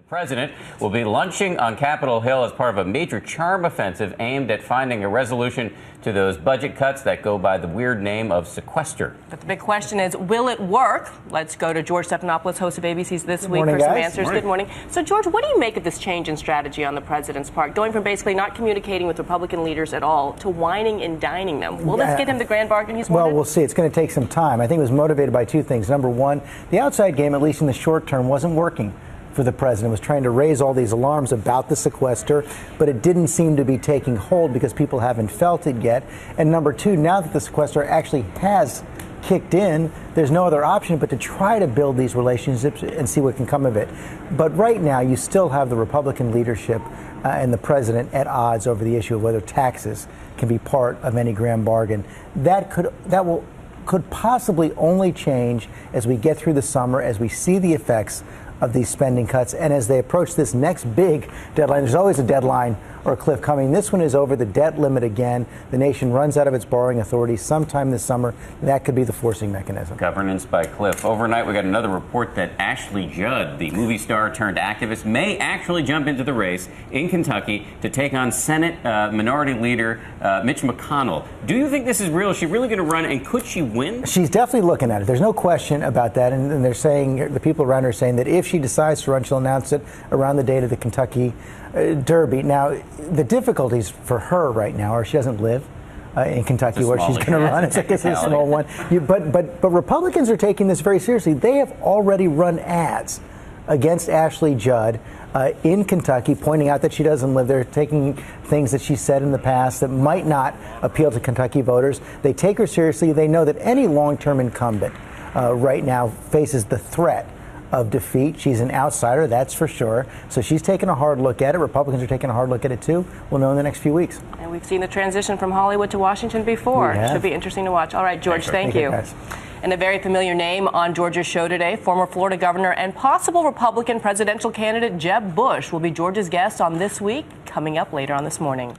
president will be lunching on Capitol Hill as part of a major charm offensive aimed at finding a resolution to those budget cuts that go by the weird name of sequester. But the big question is, will it work? Let's go to George Stephanopoulos, host of ABC's This Week, for some answers. Good morning. So, George, what do you make of this change in strategy on the president's part, going from basically not communicating with Republican leaders at all to whining and dining them? Will this get him the grand bargain he's wanted? Well, we'll see. It's going to take some time. I think it was motivated by two things. Number one, the outside game, at least in the short term, wasn't working for the president. Was trying to raise all these alarms about the sequester, but it didn't seem to be taking hold because people haven't felt it yet. And number two, now that the sequester actually has kicked in, there's no other option but to try to build these relationships and see what can come of it. But right now, you still have the Republican leadership and the president at odds over the issue of whether taxes can be part of any grand bargain. That could possibly only change as we get through the summer, as we see the effects of these spending cuts, and as they approach this next big deadline. There's always a deadline or a cliff coming. This one is over the debt limit again. The nation runs out of its borrowing authority sometime this summer. That could be the forcing mechanism. Governance by cliff. Overnight, we got another report that Ashley Judd, the movie star turned activist, may actually jump into the race in Kentucky to take on Senate Minority Leader Mitch McConnell. Do you think this is real? Is she really going to run, and could she win? She's definitely looking at it. There's no question about that. And they're saying, the people around her are saying that if she decides to run, she'll announce it around the date of the Kentucky Derby. Now, the difficulties for her right now are she doesn't live in Kentucky where she's going to run. It's like it's a small one. But Republicans are taking this very seriously. They have already run ads against Ashley Judd in Kentucky, pointing out that she doesn't live there, taking things that she said in the past that might not appeal to Kentucky voters. They take her seriously. They know that any long-term incumbent right now faces the threat of defeat. She's an outsider, that's for sure. So she's taking a hard look at it. Republicans are taking a hard look at it, too. We'll know in the next few weeks. And we've seen the transition from Hollywood to Washington before. Should be interesting to watch. All right, George, thank you. And a very familiar name on Georgia's show today, former Florida governor and possible Republican presidential candidate Jeb Bush will be Georgia's guest on This Week, coming up later on this morning.